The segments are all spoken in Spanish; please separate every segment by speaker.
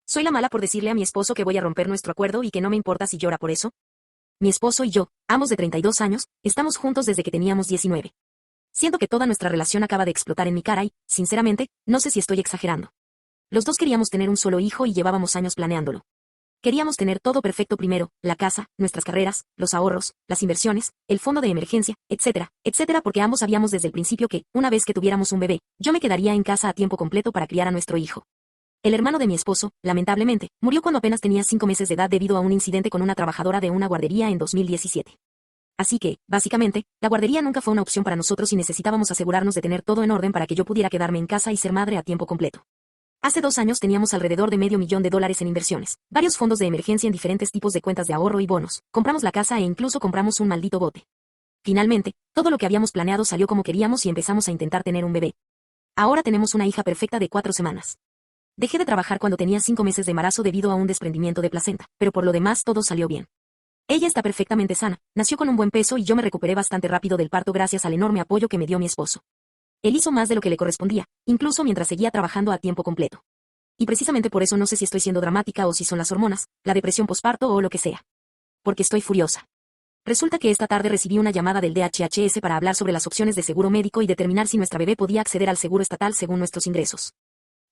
Speaker 1: ¿Soy la mala por decirle a mi esposo que voy a romper nuestro acuerdo y que no me importa si llora por eso? Mi esposo y yo, ambos de 32 años, estamos juntos desde que teníamos 19. Siento que toda nuestra relación acaba de explotar en mi cara y, sinceramente, no sé si estoy exagerando. Los dos queríamos tener un solo hijo y llevábamos años planeándolo. Queríamos tener todo perfecto primero, la casa, nuestras carreras, los ahorros, las inversiones, el fondo de emergencia, etcétera, etcétera, porque ambos sabíamos desde el principio que, una vez que tuviéramos un bebé, yo me quedaría en casa a tiempo completo para criar a nuestro hijo. El hermano de mi esposo, lamentablemente, murió cuando apenas tenía 5 meses de edad debido a un incidente con una trabajadora de una guardería en 2017. Así que, básicamente, la guardería nunca fue una opción para nosotros y necesitábamos asegurarnos de tener todo en orden para que yo pudiera quedarme en casa y ser madre a tiempo completo. Hace 2 años teníamos alrededor de $500,000 en inversiones, varios fondos de emergencia en diferentes tipos de cuentas de ahorro y bonos, compramos la casa e incluso compramos un maldito bote. Finalmente, todo lo que habíamos planeado salió como queríamos y empezamos a intentar tener un bebé. Ahora tenemos una hija perfecta de 4 semanas. Dejé de trabajar cuando tenía 5 meses de embarazo debido a un desprendimiento de placenta, pero por lo demás todo salió bien. Ella está perfectamente sana, nació con un buen peso y yo me recuperé bastante rápido del parto gracias al enorme apoyo que me dio mi esposo. Él hizo más de lo que le correspondía, incluso mientras seguía trabajando a tiempo completo. Y precisamente por eso no sé si estoy siendo dramática o si son las hormonas, la depresión posparto o lo que sea. Porque estoy furiosa. Resulta que esta tarde recibí una llamada del DHHS para hablar sobre las opciones de seguro médico y determinar si nuestra bebé podía acceder al seguro estatal según nuestros ingresos.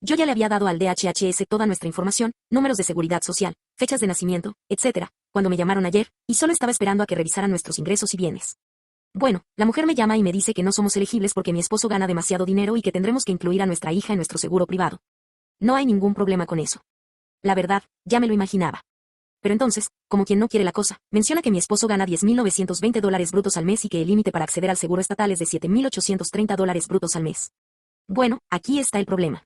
Speaker 1: Yo ya le había dado al DHHS toda nuestra información, números de seguridad social, fechas de nacimiento, etc., cuando me llamaron ayer, y solo estaba esperando a que revisaran nuestros ingresos y bienes. Bueno, la mujer me llama y me dice que no somos elegibles porque mi esposo gana demasiado dinero y que tendremos que incluir a nuestra hija en nuestro seguro privado. No hay ningún problema con eso. La verdad, ya me lo imaginaba. Pero entonces, como quien no quiere la cosa, menciona que mi esposo gana $10,920 brutos al mes y que el límite para acceder al seguro estatal es de $7,830 brutos al mes. Bueno, aquí está el problema.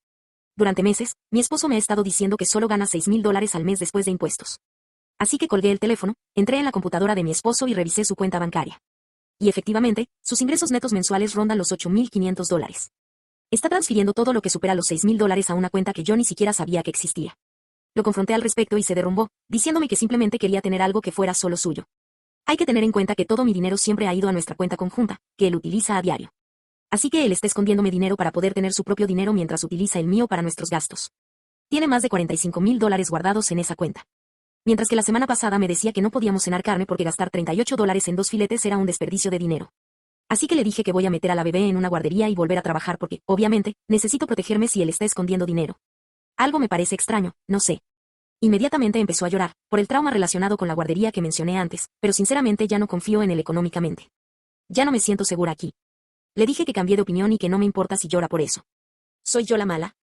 Speaker 1: Durante meses, mi esposo me ha estado diciendo que solo gana $6,000 al mes después de impuestos. Así que colgué el teléfono, entré en la computadora de mi esposo y revisé su cuenta bancaria. Y efectivamente, sus ingresos netos mensuales rondan los $8,500. Está transfiriendo todo lo que supera los $6,000 a una cuenta que yo ni siquiera sabía que existía. Lo confronté al respecto y se derrumbó, diciéndome que simplemente quería tener algo que fuera solo suyo. Hay que tener en cuenta que todo mi dinero siempre ha ido a nuestra cuenta conjunta, que él utiliza a diario. Así que él está escondiéndome dinero para poder tener su propio dinero mientras utiliza el mío para nuestros gastos. Tiene más de $45,000 guardados en esa cuenta. Mientras que la semana pasada me decía que no podíamos cenar carne porque gastar $38 en 2 filetes era un desperdicio de dinero. Así que le dije que voy a meter a la bebé en una guardería y volver a trabajar porque, obviamente, necesito protegerme si él está escondiendo dinero. Algo me parece extraño, no sé. Inmediatamente empezó a llorar, por el trauma relacionado con la guardería que mencioné antes, pero sinceramente ya no confío en él económicamente. Ya no me siento segura aquí. Le dije que cambié de opinión y que no me importa si llora por eso. ¿Soy yo la mala?